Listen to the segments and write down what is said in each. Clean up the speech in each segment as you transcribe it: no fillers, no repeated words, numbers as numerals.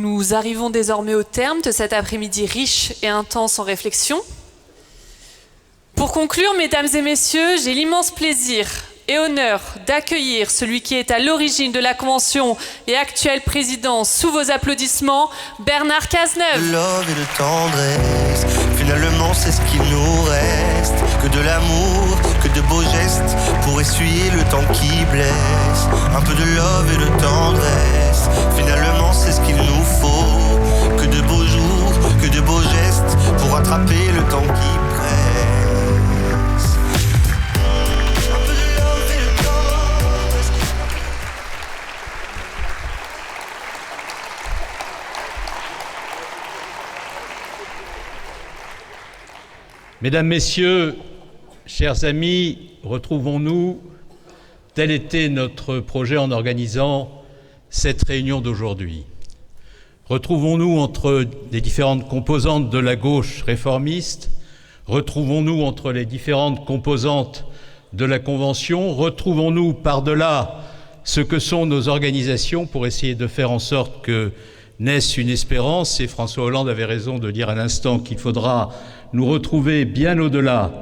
Nous arrivons désormais au terme de cet après-midi riche et intense en réflexion. Pour conclure, mesdames et messieurs, j'ai l'immense plaisir et honneur d'accueillir celui qui est à l'origine de la Convention et actuel président, sous vos applaudissements, Bernard Cazeneuve. De love et de tendresse, finalement c'est ce qu'il nous reste. Que de l'amour, que de beaux gestes, pour essuyer le temps qui blesse. Un peu de love et de tendresse, finalement c'est ce qu'il nous faut. Que de beaux jours, que de beaux gestes, pour rattraper le temps qui presse. Un peu de love et de tendresse. Mesdames, Messieurs, chers amis, retrouvons-nous. Tel était notre projet en organisant cette réunion d'aujourd'hui. Retrouvons-nous entre les différentes composantes de la gauche réformiste, retrouvons-nous entre les différentes composantes de la Convention, retrouvons-nous par-delà ce que sont nos organisations pour essayer de faire en sorte que naisse une espérance. Et François Hollande avait raison de dire à l'instant qu'il faudra nous retrouver bien au-delà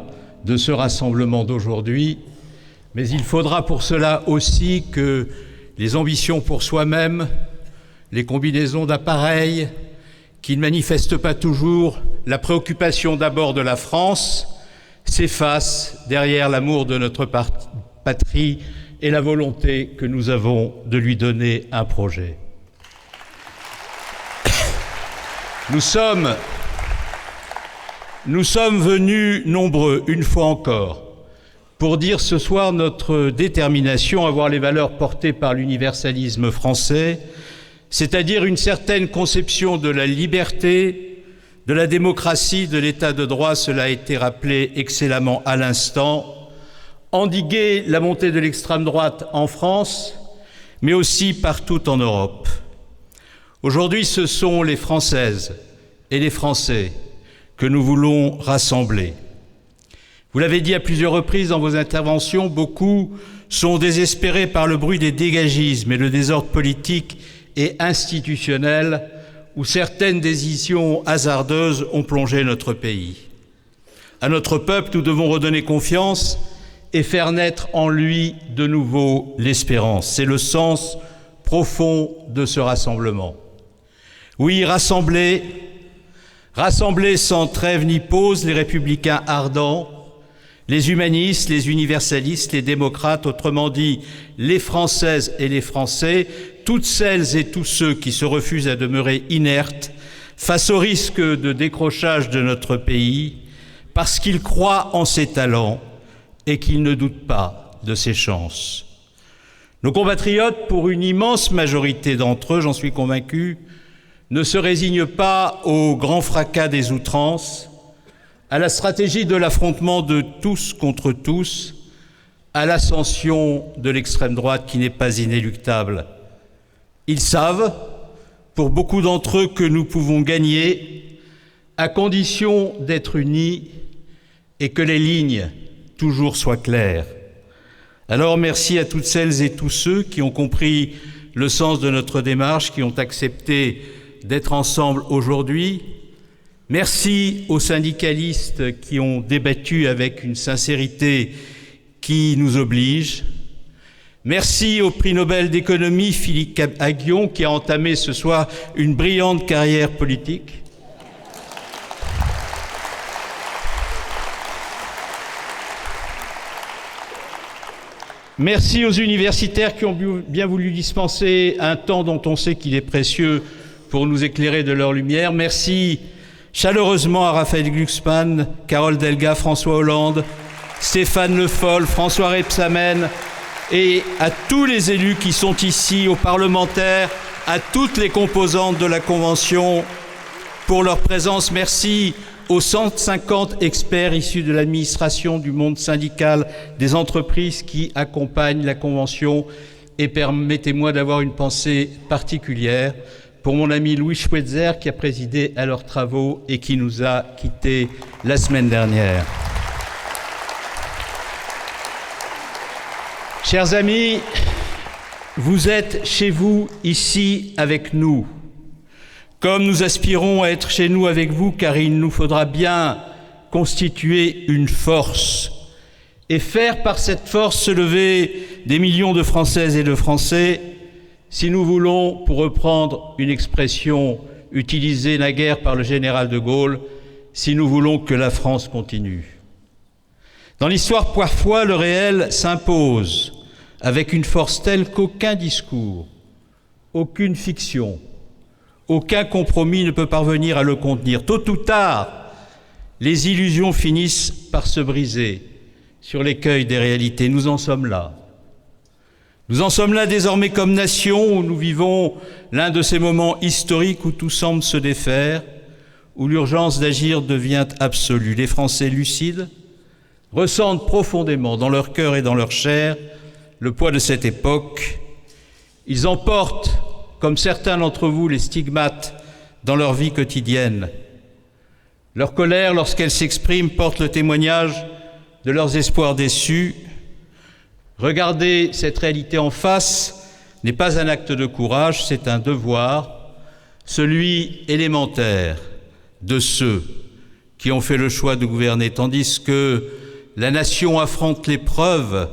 de ce rassemblement d'aujourd'hui, mais il faudra pour cela aussi que les ambitions pour soi-même, les combinaisons d'appareils, qui ne manifestent pas toujours la préoccupation d'abord de la France, s'effacent derrière l'amour de notre patrie et la volonté que nous avons de lui donner un projet. Nous sommes venus nombreux, une fois encore, pour dire ce soir notre détermination à voir les valeurs portées par l'universalisme français, c'est-à-dire une certaine conception de la liberté, de la démocratie, de l'état de droit, cela a été rappelé excellemment à l'instant, endiguer la montée de l'extrême droite en France, mais aussi partout en Europe. Aujourd'hui, ce sont les Françaises et les Français que nous voulons rassembler. Vous l'avez dit à plusieurs reprises dans vos interventions, beaucoup sont désespérés par le bruit des dégagismes et le désordre politique et institutionnel où certaines décisions hasardeuses ont plongé notre pays. À notre peuple, nous devons redonner confiance et faire naître en lui de nouveau l'espérance. C'est le sens profond de ce rassemblement. Oui, rassembler sans trêve ni pause les républicains ardents, les humanistes, les universalistes, les démocrates, autrement dit les Françaises et les Français, toutes celles et tous ceux qui se refusent à demeurer inertes face au risque de décrochage de notre pays, parce qu'ils croient en ses talents et qu'ils ne doutent pas de ses chances. Nos compatriotes, pour une immense majorité d'entre eux, j'en suis convaincu, ne se résignent pas au grand fracas des outrances, à la stratégie de l'affrontement de tous contre tous, à l'ascension de l'extrême droite qui n'est pas inéluctable. Ils savent, pour beaucoup d'entre eux, que nous pouvons gagner, à condition d'être unis et que les lignes toujours soient claires. Alors merci à toutes celles et tous ceux qui ont compris le sens de notre démarche, qui ont accepté d'être ensemble aujourd'hui. Merci aux syndicalistes qui ont débattu avec une sincérité qui nous oblige. Merci au prix Nobel d'économie Philippe Aghion qui a entamé ce soir une brillante carrière politique. Merci aux universitaires qui ont bien voulu dispenser un temps dont on sait qu'il est précieux pour nous éclairer de leur lumière. Merci chaleureusement à Raphaël Glucksmann, Carole Delga, François Hollande, Stéphane Le Foll, François Rebsamen et à tous les élus qui sont ici, aux parlementaires, à toutes les composantes de la Convention pour leur présence. Merci aux 150 experts issus de l'administration, du monde syndical, des entreprises qui accompagnent la Convention. Et permettez-moi d'avoir une pensée particulière pour mon ami Louis Schweitzer qui a présidé à leurs travaux et qui nous a quittés la semaine dernière. Chers amis, vous êtes chez vous, ici, avec nous. comme nous aspirons à être chez nous avec vous, car il nous faudra bien constituer une force et faire par cette force se lever des millions de Françaises et de Français, si nous voulons, pour reprendre une expression utilisée naguère par le général de Gaulle, si nous voulons que la France continue. Dans l'histoire, parfois, le réel s'impose avec une force telle qu'aucun discours, aucune fiction, aucun compromis ne peut parvenir à le contenir. Tôt ou tard, les illusions finissent par se briser sur l'écueil des réalités. Nous en sommes là. Nous en sommes là désormais comme nation, où nous vivons l'un de ces moments historiques où tout semble se défaire, où l'urgence d'agir devient absolue. Les Français lucides ressentent profondément dans leur cœur et dans leur chair le poids de cette époque. Ils en portent, comme certains d'entre vous, les stigmates dans leur vie quotidienne. Leur colère, lorsqu'elle s'exprime, porte le témoignage de leurs espoirs déçus. Regarder cette réalité en face n'est pas un acte de courage, c'est un devoir, celui élémentaire de ceux qui ont fait le choix de gouverner. Tandis que la nation affronte l'épreuve,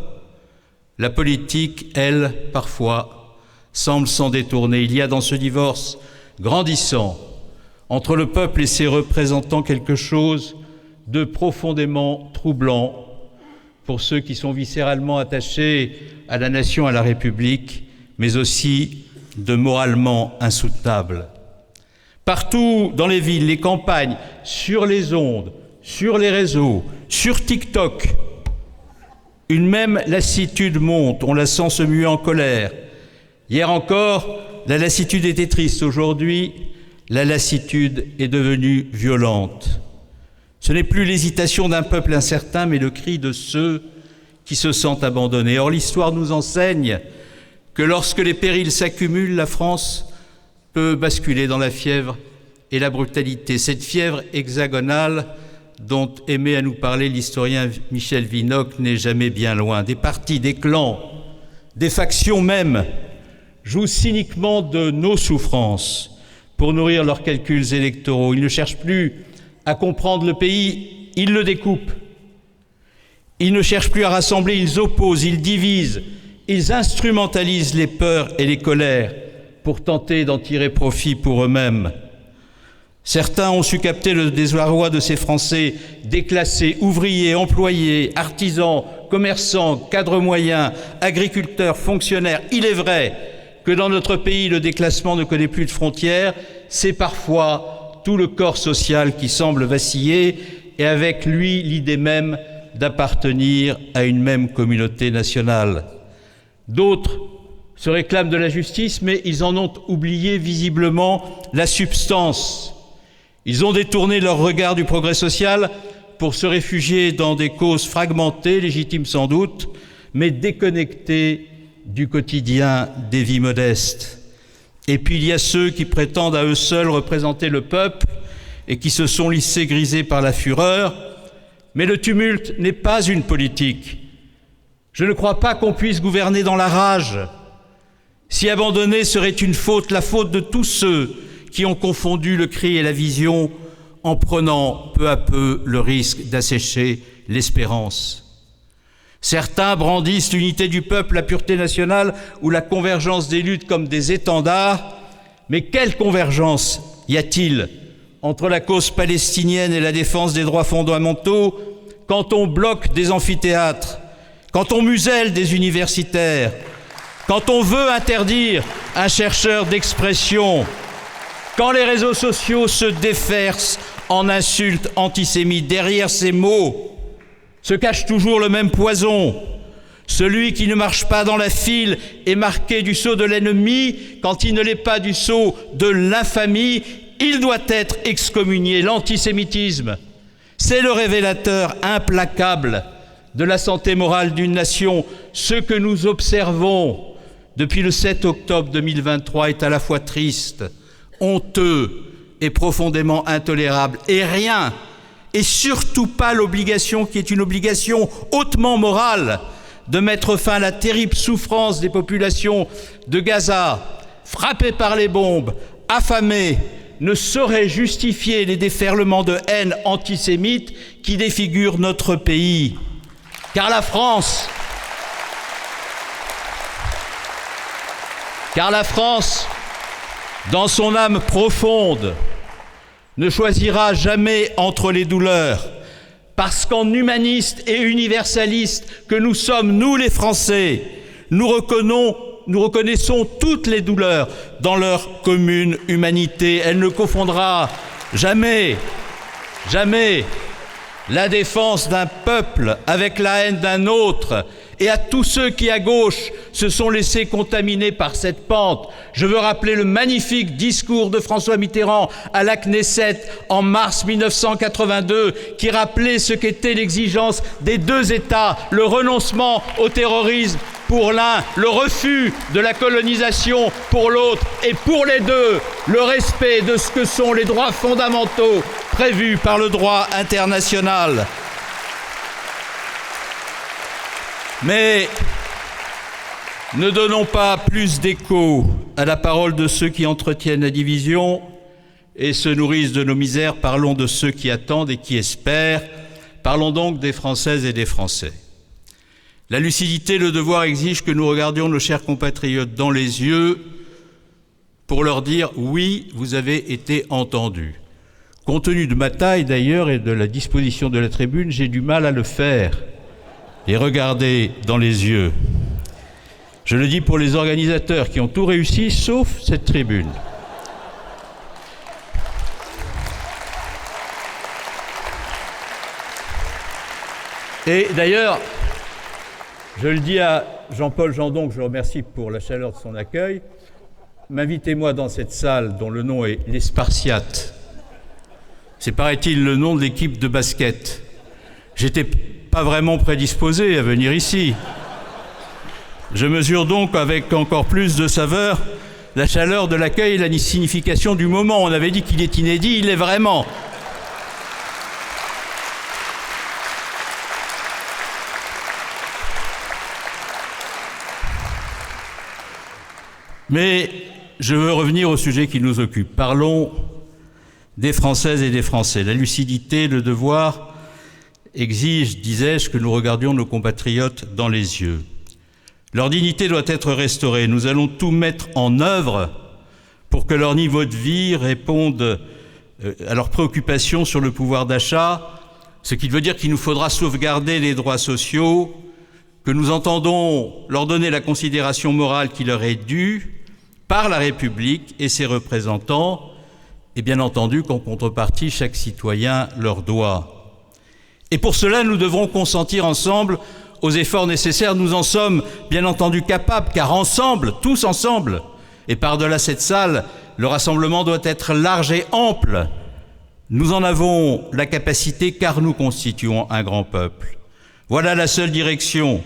la politique, elle, parfois, semble s'en détourner. Il y a dans ce divorce grandissant entre le peuple et ses représentants quelque chose de profondément troublant pour ceux qui sont viscéralement attachés à la nation, à la République, mais aussi de moralement insoutenable. Partout dans les villes, les campagnes, sur les ondes, sur les réseaux, sur TikTok, une même lassitude monte, on la sent se muer en colère. Hier encore, la lassitude était triste. Aujourd'hui, la lassitude est devenue violente. Ce n'est plus l'hésitation d'un peuple incertain, mais le cri de ceux qui se sentent abandonnés. Or, l'histoire nous enseigne que lorsque les périls s'accumulent, la France peut basculer dans la fièvre et la brutalité. Cette fièvre hexagonale dont aimait à nous parler l'historien Michel Vinocq n'est jamais bien loin. Des partis, des clans, des factions même jouent cyniquement de nos souffrances pour nourrir leurs calculs électoraux. Ils ne cherchent plus à comprendre le pays, ils le découpent. Ils ne cherchent plus à rassembler, ils opposent, ils divisent, ils instrumentalisent les peurs et les colères pour tenter d'en tirer profit pour eux-mêmes. Certains ont su capter le désarroi de ces Français déclassés, ouvriers, employés, artisans, commerçants, cadres moyens, agriculteurs, fonctionnaires. Il est vrai que dans notre pays, le déclassement ne connaît plus de frontières. C'est parfois tout le corps social qui semble vaciller et avec lui l'idée même d'appartenir à une même communauté nationale. D'autres se réclament de la justice, mais ils en ont oublié visiblement la substance. Ils ont détourné leur regard du progrès social pour se réfugier dans des causes fragmentées, légitimes sans doute, mais déconnectées du quotidien des vies modestes. Et puis il y a ceux qui prétendent à eux seuls représenter le peuple et qui se sont laissés griser par la fureur. Mais le tumulte n'est pas une politique. Je ne crois pas qu'on puisse gouverner dans la rage. Si abandonner serait une faute, la faute de tous ceux qui ont confondu le cri et la vision en prenant peu à peu le risque d'assécher l'espérance. Certains brandissent l'unité du peuple, la pureté nationale ou la convergence des luttes comme des étendards. Mais quelle convergence y a-t-il entre la cause palestinienne et la défense des droits fondamentaux quand on bloque des amphithéâtres, quand on muselle des universitaires, quand on veut interdire un chercheur d'expression, quand les réseaux sociaux se déversent en insultes antisémites? Derrière ces mots se cache toujours le même poison. Celui qui ne marche pas dans la file est marqué du sceau de l'ennemi. Quand il ne l'est pas du sceau de l'infamie, il doit être excommunié. L'antisémitisme, c'est le révélateur implacable de la santé morale d'une nation. Ce que nous observons depuis le 7 octobre 2023 est à la fois triste, honteux et profondément intolérable. Et rien, et surtout pas l'obligation qui est une obligation hautement morale de mettre fin à la terrible souffrance des populations de Gaza, frappées par les bombes, affamées, ne saurait justifier les déferlements de haine antisémite qui défigurent notre pays. Car la France, dans son âme profonde, ne choisira jamais entre les douleurs, parce qu'en humanistes et universalistes que nous sommes, nous les Français, nous reconnaissons toutes les douleurs dans leur commune humanité. Elle ne confondra jamais la défense d'un peuple avec la haine d'un autre. Et à tous ceux qui, à gauche, se sont laissés contaminer par cette pente, je veux rappeler le magnifique discours de François Mitterrand à la Knesset en mars 1982, qui rappelait ce qu'était l'exigence des deux États, le renoncement au terrorisme pour l'un, le refus de la colonisation pour l'autre, et pour les deux, le respect de ce que sont les droits fondamentaux prévus par le droit international. Mais ne donnons pas plus d'écho à la parole de ceux qui entretiennent la division et se nourrissent de nos misères. Parlons de ceux qui attendent et qui espèrent. Parlons donc des Françaises et des Français. La lucidité, le devoir exige que nous regardions nos chers compatriotes dans les yeux pour leur dire « oui, vous avez été entendus ». Compte tenu de ma taille d'ailleurs et de la disposition de la tribune, j'ai du mal à le faire. Et regardez dans les yeux. Je le dis pour les organisateurs qui ont tout réussi, sauf cette tribune. Et d'ailleurs, je le dis à Jean-Paul Jandon, que je remercie pour la chaleur de son accueil, m'invitez-moi dans cette salle dont le nom est Les Spartiates. C'est, paraît-il, le nom de l'équipe de basket. J'étais pas vraiment prédisposé à venir ici. Je mesure donc avec encore plus de saveur la chaleur de l'accueil et la signification du moment. On avait dit qu'il est inédit, il l'est vraiment. Mais je veux revenir au sujet qui nous occupe. Parlons des Françaises et des Français. La lucidité, le devoir exige, disais-je, que nous regardions nos compatriotes dans les yeux. Leur dignité doit être restaurée. Nous allons tout mettre en œuvre pour que leur niveau de vie réponde à leurs préoccupations sur le pouvoir d'achat, ce qui veut dire qu'il nous faudra sauvegarder les droits sociaux, que nous entendons leur donner la considération morale qui leur est due par la République et ses représentants, et bien entendu qu'en contrepartie, chaque citoyen leur doit. Et pour cela, nous devrons consentir ensemble aux efforts nécessaires. Nous en sommes bien entendu capables, car ensemble, tous ensemble, et par-delà cette salle, le rassemblement doit être large et ample. Nous en avons la capacité, car nous constituons un grand peuple. Voilà la seule direction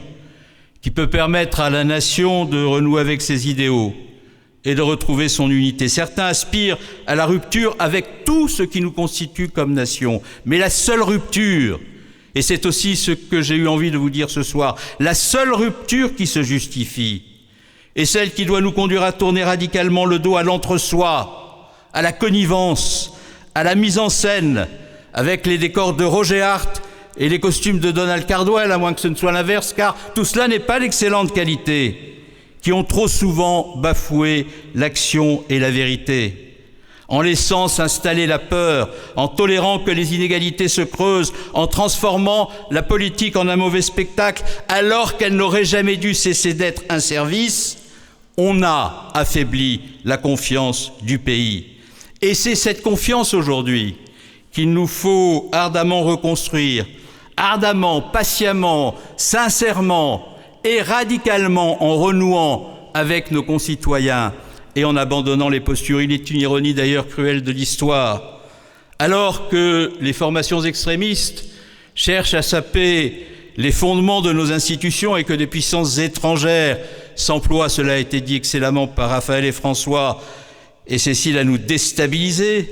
qui peut permettre à la nation de renouer avec ses idéaux et de retrouver son unité. Certains aspirent à la rupture avec tout ce qui nous constitue comme nation. Mais la seule rupture, et c'est aussi ce que j'ai eu envie de vous dire ce soir, la seule rupture qui se justifie, est celle qui doit nous conduire à tourner radicalement le dos à l'entre-soi, à la connivence, à la mise en scène, avec les décors de Roger Hart et les costumes de Donald Cardwell, à moins que ce ne soit l'inverse, car tout cela n'est pas d'excellente qualité, qui ont trop souvent bafoué l'action et la vérité, en laissant s'installer la peur, en tolérant que les inégalités se creusent, en transformant la politique en un mauvais spectacle, alors qu'elle n'aurait jamais dû cesser d'être un service, on a affaibli la confiance du pays. Et c'est cette confiance aujourd'hui qu'il nous faut ardemment reconstruire, ardemment, patiemment, sincèrement, et radicalement en renouant avec nos concitoyens et en abandonnant les postures. Il est une ironie d'ailleurs cruelle de l'histoire. Alors que les formations extrémistes cherchent à saper les fondements de nos institutions et que des puissances étrangères s'emploient, cela a été dit excellemment par Raphaël et François et Cécile, à nous déstabiliser,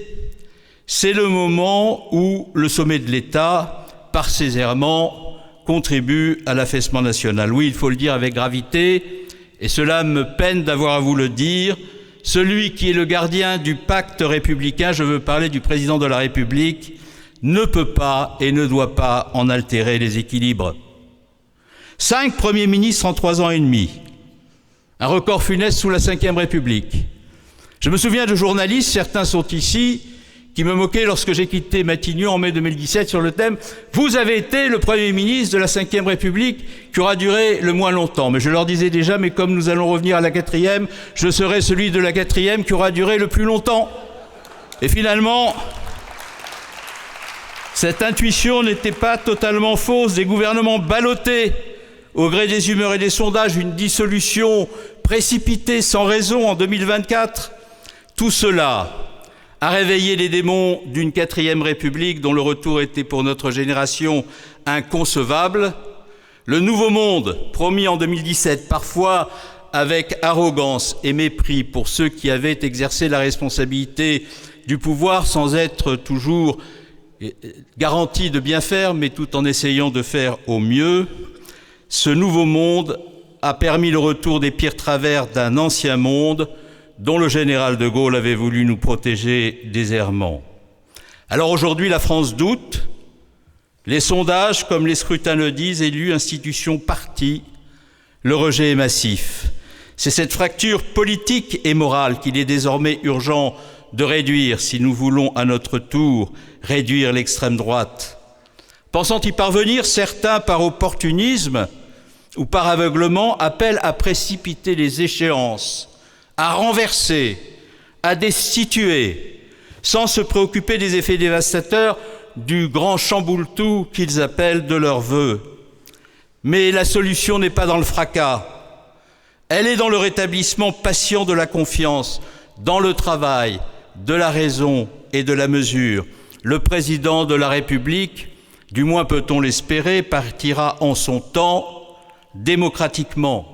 c'est le moment où le sommet de l'État, par ses errements, contribue à l'affaissement national. Oui, il faut le dire avec gravité, et cela me peine d'avoir à vous le dire, celui qui est le gardien du pacte républicain, je veux parler du président de la République, ne peut pas et ne doit pas en altérer les équilibres. 5 premiers ministres en 3 ans et demi, un record funeste sous la Ve République. Je me souviens de journalistes, certains sont ici, qui me moquaient lorsque j'ai quitté Matignon en mai 2017 sur le thème « Vous avez été le Premier ministre de la Ve République qui aura duré le moins longtemps ». Mais je leur disais déjà, mais comme nous allons revenir à la 4e, je serai celui de la 4e qui aura duré le plus longtemps. Et finalement, cette intuition n'était pas totalement fausse. Des gouvernements ballottés, au gré des humeurs et des sondages, une dissolution précipitée sans raison en 2024, tout cela a réveillé les démons d'une 4e République dont le retour était pour notre génération inconcevable. Le nouveau monde, promis en 2017, parfois avec arrogance et mépris pour ceux qui avaient exercé la responsabilité du pouvoir sans être toujours garantis de bien faire, mais tout en essayant de faire au mieux, ce nouveau monde a permis le retour des pires travers d'un ancien monde dont le général de Gaulle avait voulu nous protéger des errements. Alors aujourd'hui, la France doute. Les sondages, comme les scrutins le disent, élus, institutions, partis, le rejet est massif. C'est cette fracture politique et morale qu'il est désormais urgent de réduire si nous voulons à notre tour réduire l'extrême droite. Pensant y parvenir, certains, par opportunisme ou par aveuglement, appellent à précipiter les échéances, à renverser, à destituer, sans se préoccuper des effets dévastateurs du grand chamboule-tout qu'ils appellent de leur vœu. Mais la solution n'est pas dans le fracas, elle est dans le rétablissement patient de la confiance, dans le travail, de la raison et de la mesure. Le président de la République, du moins peut-on l'espérer, partira en son temps, démocratiquement.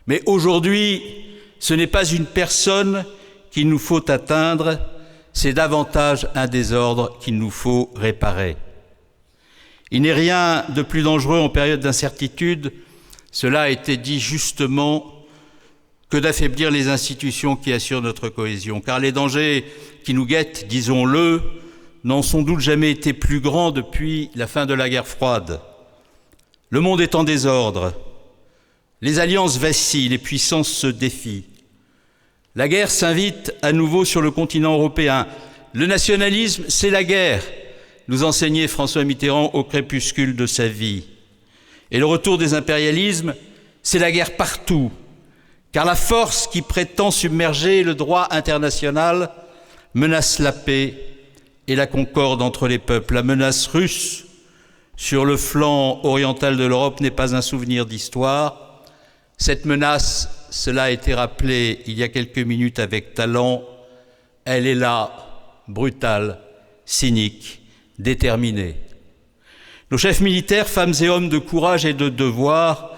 Mais aujourd'hui, ce n'est pas une personne qu'il nous faut atteindre, c'est davantage un désordre qu'il nous faut réparer. Il n'est rien de plus dangereux en période d'incertitude, cela a été dit justement, que d'affaiblir les institutions qui assurent notre cohésion. Car les dangers qui nous guettent, disons-le, n'ont sans doute jamais été plus grands depuis la fin de la guerre froide. Le monde est en désordre, les alliances vacillent, les puissances se défient. La guerre s'invite à nouveau sur le continent européen. Le nationalisme, c'est la guerre, nous enseignait François Mitterrand au crépuscule de sa vie. Et le retour des impérialismes, c'est la guerre partout, car la force qui prétend submerger le droit international menace la paix et la concorde entre les peuples. La menace russe sur le flanc oriental de l'Europe n'est pas un souvenir d'histoire. Cette menace, cela a été rappelé il y a quelques minutes avec talent, elle est là, brutale, cynique, déterminée. Nos chefs militaires, femmes et hommes de courage et de devoir,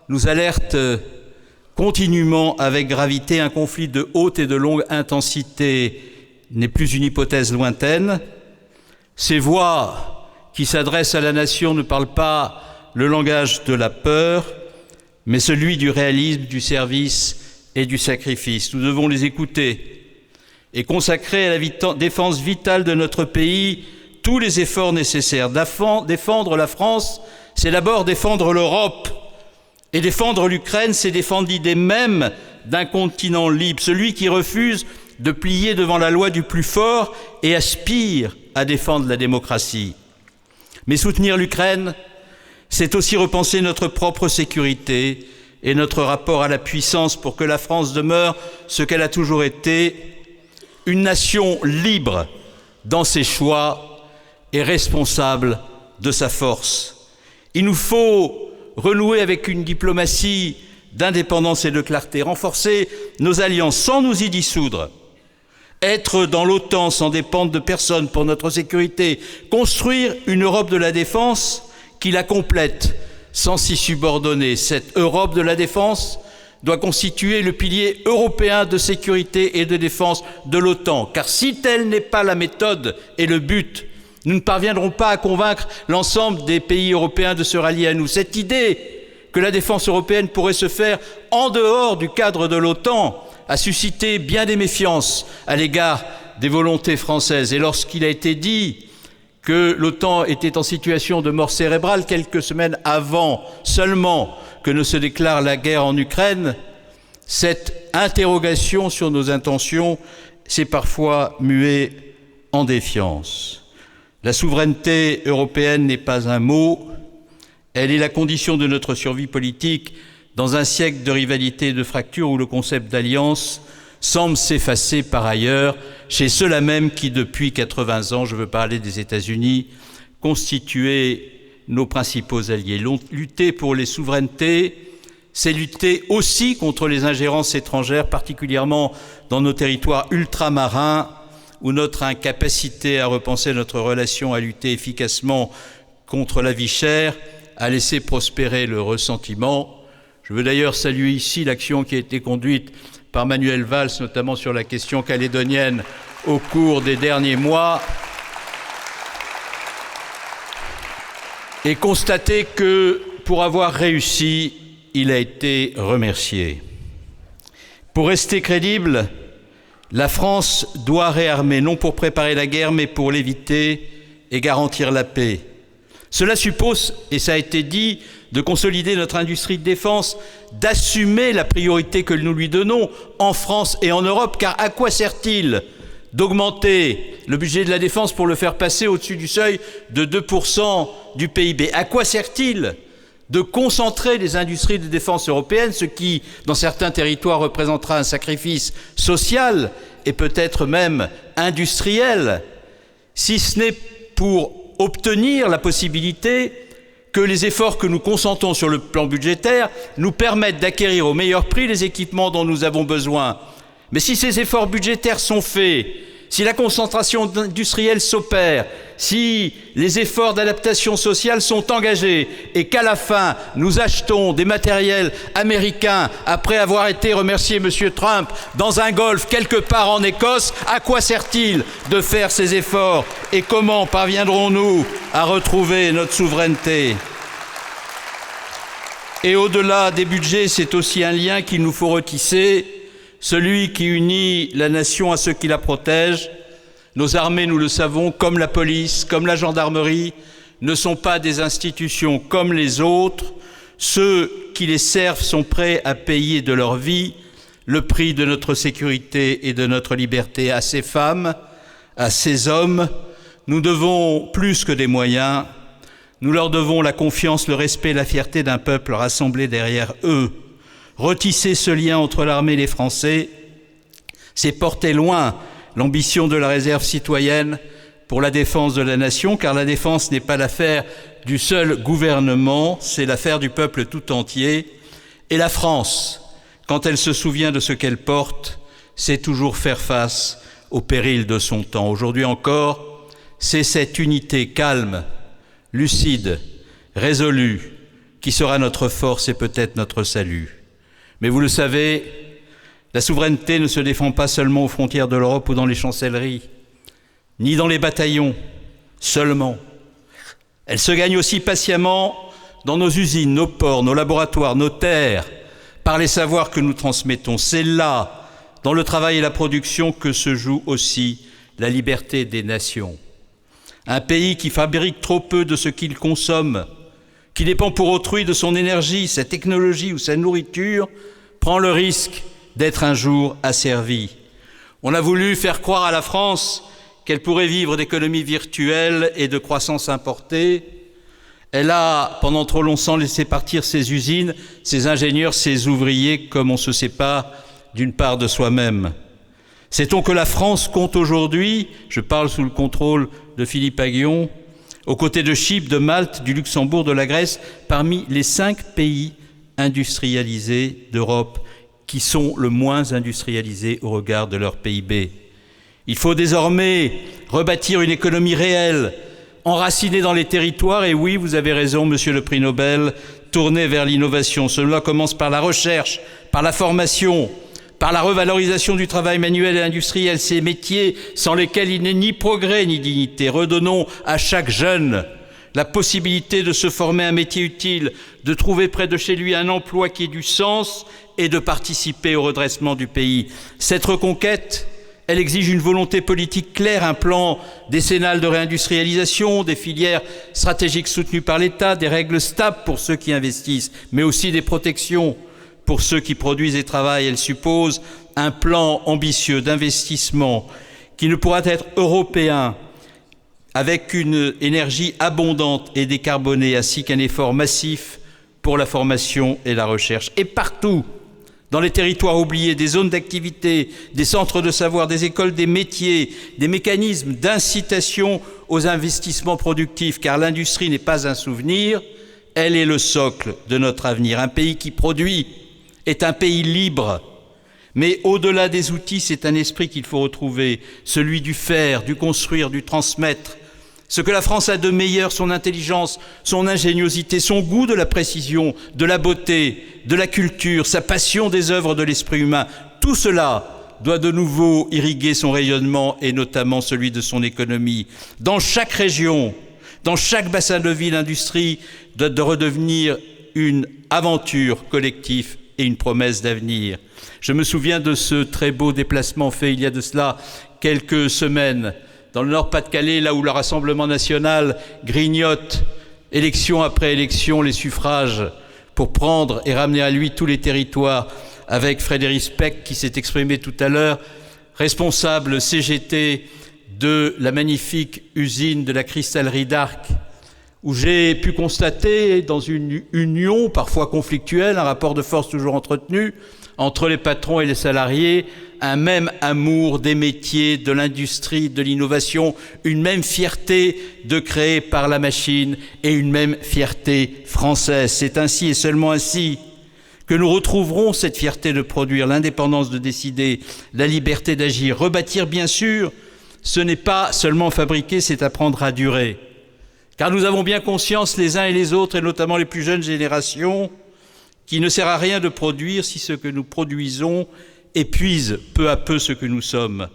nous alertent continuellement avec gravité. Un conflit de haute et de longue intensité n'est plus une hypothèse lointaine. Ces voix qui s'adressent à la nation ne parlent pas le langage de la peur, mais celui du réalisme, du service et du sacrifice. Nous devons les écouter et consacrer à la défense vitale de notre pays tous les efforts nécessaires. Défendre la France, c'est d'abord défendre l'Europe. Et défendre l'Ukraine, c'est défendre l'idée même d'un continent libre, celui qui refuse de plier devant la loi du plus fort et aspire à défendre la démocratie. Mais soutenir l'Ukraine, c'est aussi repenser notre propre sécurité et notre rapport à la puissance pour que la France demeure ce qu'elle a toujours été, une nation libre dans ses choix et responsable de sa force. Il nous faut renouer avec une diplomatie d'indépendance et de clarté, renforcer nos alliances sans nous y dissoudre, être dans l'OTAN sans dépendre de personne pour notre sécurité, construire une Europe de la défense qui la complète sans s'y subordonner. Cette Europe de la défense doit constituer le pilier européen de sécurité et de défense de l'OTAN, car si telle n'est pas la méthode et le but, nous ne parviendrons pas à convaincre l'ensemble des pays européens de se rallier à nous. Cette idée que la défense européenne pourrait se faire en dehors du cadre de l'OTAN a suscité bien des méfiances à l'égard des volontés françaises. Et lorsqu'il a été dit que l'OTAN était en situation de mort cérébrale quelques semaines avant seulement que ne se déclare la guerre en Ukraine, cette interrogation sur nos intentions s'est parfois muée en défiance. La souveraineté européenne n'est pas un mot, elle est la condition de notre survie politique dans un siècle de rivalité et de fracture où le concept d'alliance semble s'effacer par ailleurs chez ceux-là même qui, depuis 80 ans, je veux parler des États-Unis, constituaient nos principaux alliés. Lutter pour les souverainetés, c'est lutter aussi contre les ingérences étrangères, particulièrement dans nos territoires ultramarins, où notre incapacité à repenser notre relation, à lutter efficacement contre la vie chère, a laissé prospérer le ressentiment. Je veux d'ailleurs saluer ici l'action qui a été conduite par Manuel Valls, notamment sur la question calédonienne au cours des derniers mois, et constater que, pour avoir réussi, il a été remercié. Pour rester crédible, la France doit réarmer, non pour préparer la guerre, mais pour l'éviter et garantir la paix. Cela suppose, et ça a été dit, de consolider notre industrie de défense, d'assumer la priorité que nous lui donnons en France et en Europe, car à quoi sert-il d'augmenter le budget de la défense pour le faire passer au-dessus du seuil de 2% du PIB? À quoi sert-il de concentrer les industries de défense européennes, ce qui, dans certains territoires, représentera un sacrifice social et peut-être même industriel, si ce n'est pour obtenir la possibilité que les efforts que nous consentons sur le plan budgétaire nous permettent d'acquérir au meilleur prix les équipements dont nous avons besoin. Mais si ces efforts budgétaires sont faits, si la concentration industrielle s'opère, si les efforts d'adaptation sociale sont engagés et qu'à la fin, nous achetons des matériels américains après avoir été remercié M. Trump dans un golfe quelque part en Écosse, à quoi sert-il de faire ces efforts et comment parviendrons-nous à retrouver notre souveraineté? Et au-delà des budgets, c'est aussi un lien qu'il nous faut retisser, celui qui unit la nation à ceux qui la protègent. Nos armées, nous le savons, comme la police, comme la gendarmerie, ne sont pas des institutions comme les autres. Ceux qui les servent sont prêts à payer de leur vie le prix de notre sécurité et de notre liberté. À ces femmes, à ces hommes, nous devons plus que des moyens. Nous leur devons la confiance, le respect et la fierté d'un peuple rassemblé derrière eux. Retisser ce lien entre l'armée et les Français, c'est porter loin l'ambition de la réserve citoyenne pour la défense de la nation, car la défense n'est pas l'affaire du seul gouvernement, c'est l'affaire du peuple tout entier. Et la France, quand elle se souvient de ce qu'elle porte, sait toujours faire face aux périls de son temps. Aujourd'hui encore, c'est cette unité calme, lucide, résolue, qui sera notre force et peut-être notre salut. Mais vous le savez, la souveraineté ne se défend pas seulement aux frontières de l'Europe ou dans les chancelleries, ni dans les bataillons seulement. Elle se gagne aussi patiemment dans nos usines, nos ports, nos laboratoires, nos terres, par les savoirs que nous transmettons. C'est là, dans le travail et la production, que se joue aussi la liberté des nations. Un pays qui fabrique trop peu de ce qu'il consomme, qui dépend pour autrui de son énergie, sa technologie ou sa nourriture, prend le risque d'être un jour asservi. On a voulu faire croire à la France qu'elle pourrait vivre d'économies virtuelles et de croissance importée. Elle a, pendant trop longtemps, laissé partir ses usines, ses ingénieurs, ses ouvriers, comme on se sépare d'une part de soi-même. Sait-on que la France compte aujourd'hui, je parle sous le contrôle de Philippe Aghion, aux côtés de Chypre, de Malte, du Luxembourg, de la Grèce, parmi les 5 pays industrialisés d'Europe qui sont le moins industrialisés au regard de leur PIB. Il faut désormais rebâtir une économie réelle, enracinée dans les territoires, et oui, vous avez raison, monsieur le prix Nobel, tournée vers l'innovation. Cela commence par la recherche, par la formation, par la revalorisation du travail manuel et industriel, ces métiers sans lesquels il n'est ni progrès ni dignité. Redonnons à chaque jeune la possibilité de se former un métier utile, de trouver près de chez lui un emploi qui ait du sens et de participer au redressement du pays. Cette reconquête, elle exige une volonté politique claire, un plan décennal de réindustrialisation, des filières stratégiques soutenues par l'État, des règles stables pour ceux qui investissent, mais aussi des protections pour ceux qui produisent et travaillent. Elle suppose un plan ambitieux d'investissement qui ne pourra être européen avec une énergie abondante et décarbonée, ainsi qu'un effort massif pour la formation et la recherche. Et partout, dans les territoires oubliés, des zones d'activité, des centres de savoir, des écoles, des métiers, des mécanismes d'incitation aux investissements productifs, car l'industrie n'est pas un souvenir, elle est le socle de notre avenir. Un pays qui produit est un pays libre. Mais au-delà des outils, c'est un esprit qu'il faut retrouver, celui du faire, du construire, du transmettre. Ce que la France a de meilleur, son intelligence, son ingéniosité, son goût de la précision, de la beauté, de la culture, sa passion des œuvres de l'esprit humain, tout cela doit de nouveau irriguer son rayonnement et notamment celui de son économie. Dans chaque région, dans chaque bassin de vie, l'industrie doit redevenir une aventure collective et une promesse d'avenir. Je me souviens de ce très beau déplacement fait il y a de cela quelques semaines dans le Nord-Pas-de-Calais, là où le Rassemblement national grignote, élection après élection, les suffrages pour prendre et ramener à lui tous les territoires, avec Frédéric Speck, qui s'est exprimé tout à l'heure, responsable CGT de la magnifique usine de la cristallerie d'Arc, où j'ai pu constater, dans une union parfois conflictuelle, un rapport de force toujours entretenu, entre les patrons et les salariés, un même amour des métiers, de l'industrie, de l'innovation, une même fierté de créer par la machine et une même fierté française. C'est ainsi et seulement ainsi que nous retrouverons cette fierté de produire, l'indépendance de décider, la liberté d'agir. Rebâtir, bien sûr, ce n'est pas seulement fabriquer, c'est apprendre à durer. Car nous avons bien conscience, les uns et les autres, et notamment les plus jeunes générations, qu'il ne sert à rien de produire si ce que nous produisons épuise peu à peu ce que nous sommes.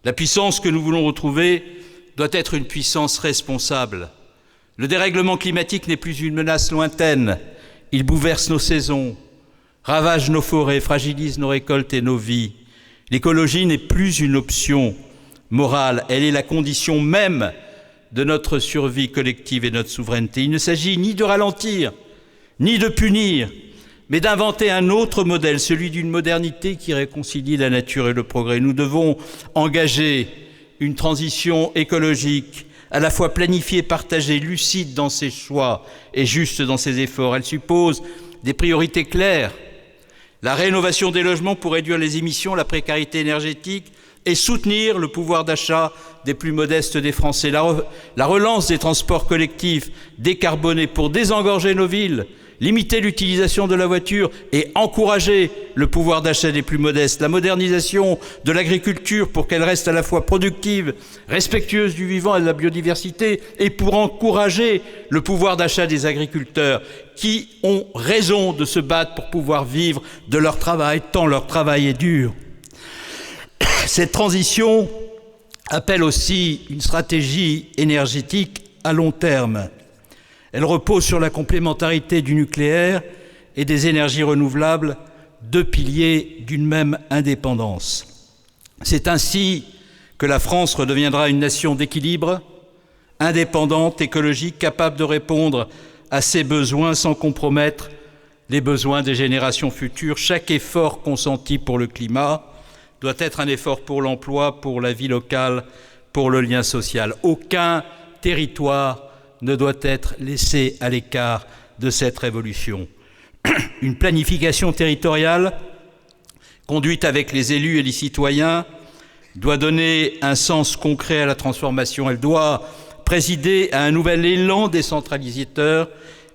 La puissance que nous voulons retrouver doit être une puissance responsable. Le dérèglement climatique n'est plus une menace lointaine. Il bouleverse nos saisons, ravage nos forêts, fragilise nos récoltes et nos vies. L'écologie n'est plus une option morale, elle est la condition même de notre survie collective et notre souveraineté. Il ne s'agit ni de ralentir, ni de punir, mais d'inventer un autre modèle, celui d'une modernité qui réconcilie la nature et le progrès. Nous devons engager une transition écologique, à la fois planifiée, partagée, lucide dans ses choix et juste dans ses efforts. Elle suppose des priorités claires, la rénovation des logements pour réduire les émissions, la précarité énergétique et soutenir le pouvoir d'achat des plus modestes des Français. La relance des transports collectifs décarbonés pour désengorger nos villes, limiter l'utilisation de la voiture et encourager le pouvoir d'achat des plus modestes, la modernisation de l'agriculture pour qu'elle reste à la fois productive, respectueuse du vivant et de la biodiversité, et pour encourager le pouvoir d'achat des agriculteurs qui ont raison de se battre pour pouvoir vivre de leur travail, tant leur travail est dur. Cette transition appelle aussi une stratégie énergétique à long terme. Elle repose sur la complémentarité du nucléaire et des énergies renouvelables, deux piliers d'une même indépendance. C'est ainsi que la France redeviendra une nation d'équilibre, indépendante, écologique, capable de répondre à ses besoins sans compromettre les besoins des générations futures. Chaque effort consenti pour le climat doit être un effort pour l'emploi, pour la vie locale, pour le lien social. Aucun territoire ne doit être laissé à l'écart de cette révolution. Une planification territoriale, conduite avec les élus et les citoyens, doit donner un sens concret à la transformation. Elle doit présider à un nouvel élan décentralisateur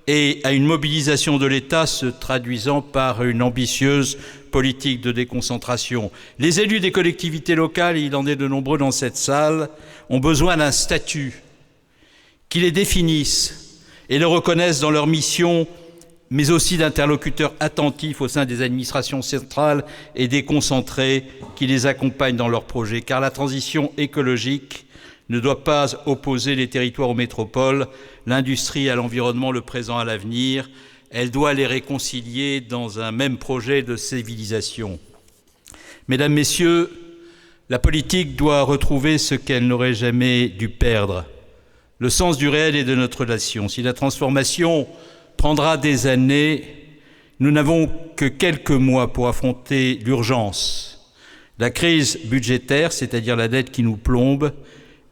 et à une mobilisation de l'État se traduisant par une ambitieuse politique de déconcentration. Les élus des collectivités locales, et il en est de nombreux dans cette salle, ont besoin d'un statut qui les définissent et le reconnaissent dans leur mission, mais aussi d'interlocuteurs attentifs au sein des administrations centrales et déconcentrées qui les accompagnent dans leurs projets. Car la transition écologique ne doit pas opposer les territoires aux métropoles, l'industrie à l'environnement, le présent à l'avenir. Elle doit les réconcilier dans un même projet de civilisation. Mesdames, Messieurs, la politique doit retrouver ce qu'elle n'aurait jamais dû perdre, le sens du réel et de notre nation. Si la transformation prendra des années, nous n'avons que quelques mois pour affronter l'urgence, la crise budgétaire, c'est-à-dire la dette qui nous plombe,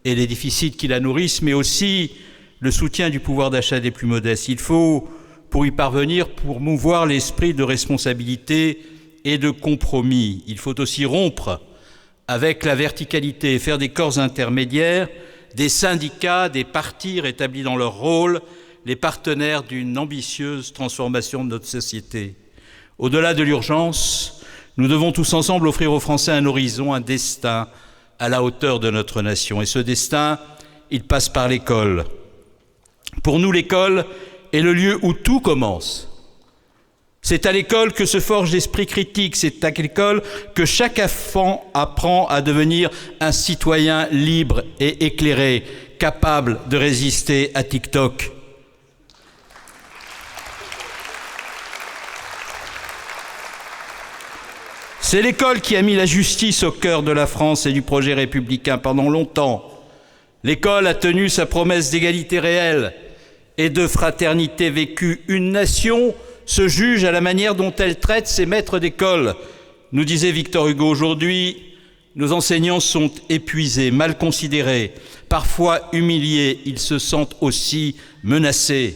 et les déficits qui la nourrissent, mais aussi le soutien du pouvoir d'achat des plus modestes. Il faut, pour y parvenir, promouvoir l'esprit de responsabilité et de compromis. Il faut aussi rompre avec la verticalité, faire des corps intermédiaires, des syndicats, des partis rétablis dans leur rôle, les partenaires d'une ambitieuse transformation de notre société. Au-delà de l'urgence, nous devons tous ensemble offrir aux Français un horizon, un destin à la hauteur de notre nation. Et ce destin, il passe par l'école. Pour nous, l'école est le lieu où tout commence. C'est à l'école que se forge l'esprit critique, c'est à l'école que chaque enfant apprend à devenir un citoyen libre et éclairé, capable de résister à TikTok. C'est l'école qui a mis la justice au cœur de la France et du projet républicain pendant longtemps. L'école a tenu sa promesse d'égalité réelle et de fraternité vécue. Une nation se juge à la manière dont elle traite ses maîtres d'école. Nous disait Victor Hugo, aujourd'hui, nos enseignants sont épuisés, mal considérés, parfois humiliés, ils se sentent aussi menacés.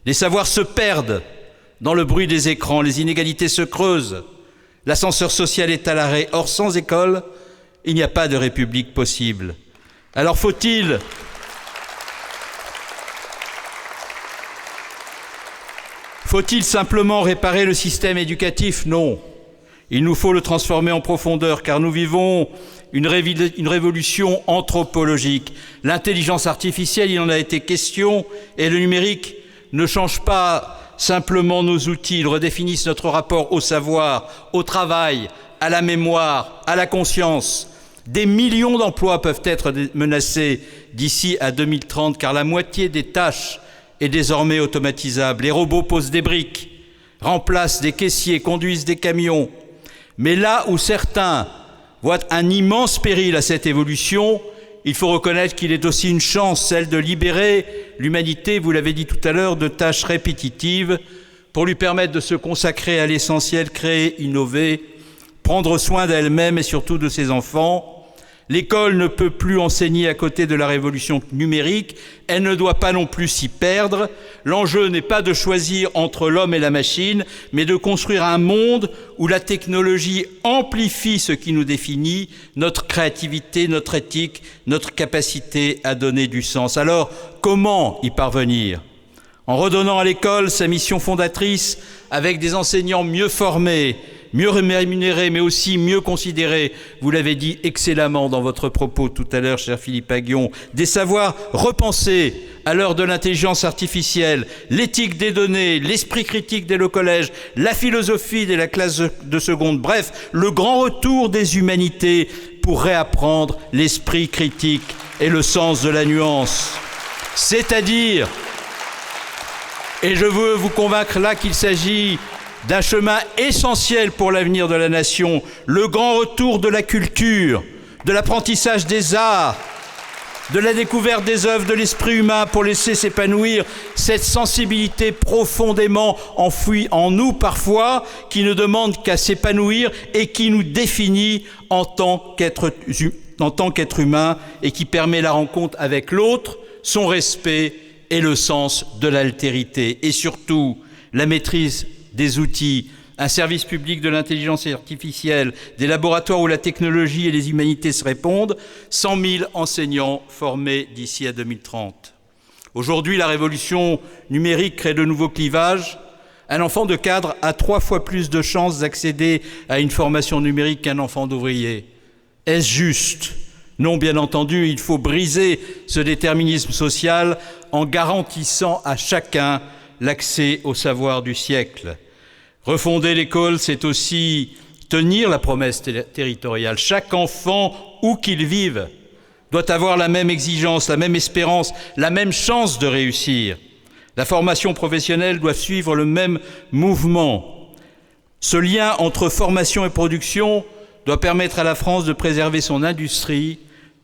Les savoirs se perdent dans le bruit des écrans, les inégalités se creusent, l'ascenseur social est à l'arrêt. Or, sans école, il n'y a pas de république possible. Alors faut-il simplement réparer le système éducatif? Non. Il nous faut le transformer en profondeur, car nous vivons une révolution anthropologique. L'intelligence artificielle, il en a été question, et le numérique ne change pas simplement nos outils, ils redéfinissent notre rapport au savoir, au travail, à la mémoire, à la conscience. Des millions d'emplois peuvent être menacés d'ici à 2030, car la moitié des tâches est désormais automatisable. Les robots posent des briques, remplacent des caissiers, conduisent des camions. Mais là où certains voient un immense péril à cette évolution, il faut reconnaître qu'il est aussi une chance, celle de libérer l'humanité, vous l'avez dit tout à l'heure, de tâches répétitives pour lui permettre de se consacrer à l'essentiel, créer, innover, prendre soin d'elle-même et surtout de ses enfants. L'école ne peut plus enseigner à côté de la révolution numérique, elle ne doit pas non plus s'y perdre. L'enjeu n'est pas de choisir entre l'homme et la machine, mais de construire un monde où la technologie amplifie ce qui nous définit, notre créativité, notre éthique, notre capacité à donner du sens. Alors, comment y parvenir? En redonnant à l'école sa mission fondatrice avec des enseignants mieux formés, mieux rémunérés, mais aussi mieux considérés. Vous l'avez dit excellemment dans votre propos tout à l'heure, cher Philippe Aghion. Des savoirs repensés à l'heure de l'intelligence artificielle, l'éthique des données, l'esprit critique dès le collège, la philosophie dès la classe de seconde. Bref, le grand retour des humanités pour réapprendre l'esprit critique et le sens de la nuance. C'est-à-dire, et je veux vous convaincre là qu'il s'agit d'un chemin essentiel pour l'avenir de la nation, le grand retour de la culture, de l'apprentissage des arts, de la découverte des œuvres de l'esprit humain pour laisser s'épanouir cette sensibilité profondément enfouie en nous parfois, qui ne demande qu'à s'épanouir et qui nous définit en tant qu'être humain et qui permet la rencontre avec l'autre, son respect et le sens de l'altérité. Et surtout, la maîtrise des outils, un service public de l'intelligence artificielle, des laboratoires où la technologie et les humanités se répondent, 100 000 enseignants formés d'ici à 2030. Aujourd'hui, la révolution numérique crée de nouveaux clivages. Un enfant de cadre a 3 fois plus de chances d'accéder à une formation numérique qu'un enfant d'ouvrier. Est-ce juste? Non, bien entendu, il faut briser ce déterminisme social en garantissant à chacun l'accès au savoir du siècle. Refonder l'école, c'est aussi tenir la promesse territoriale. Chaque enfant, où qu'il vive, doit avoir la même exigence, la même espérance, la même chance de réussir. La formation professionnelle doit suivre le même mouvement. Ce lien entre formation et production doit permettre à la France de préserver son industrie,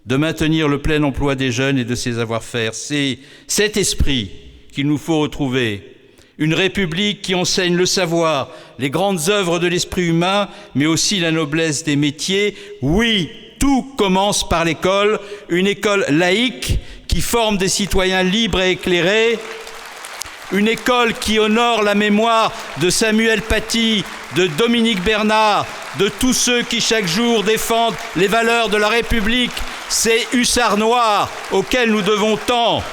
de maintenir le plein emploi des jeunes et de ses savoir-faire. C'est cet esprit qu'il nous faut retrouver. Une République qui enseigne le savoir, les grandes œuvres de l'esprit humain, mais aussi la noblesse des métiers. Oui, tout commence par l'école, une école laïque qui forme des citoyens libres et éclairés, une école qui honore la mémoire de Samuel Paty, de Dominique Bernard, de tous ceux qui chaque jour défendent les valeurs de la République, ces hussards noirs auxquels nous devons tant.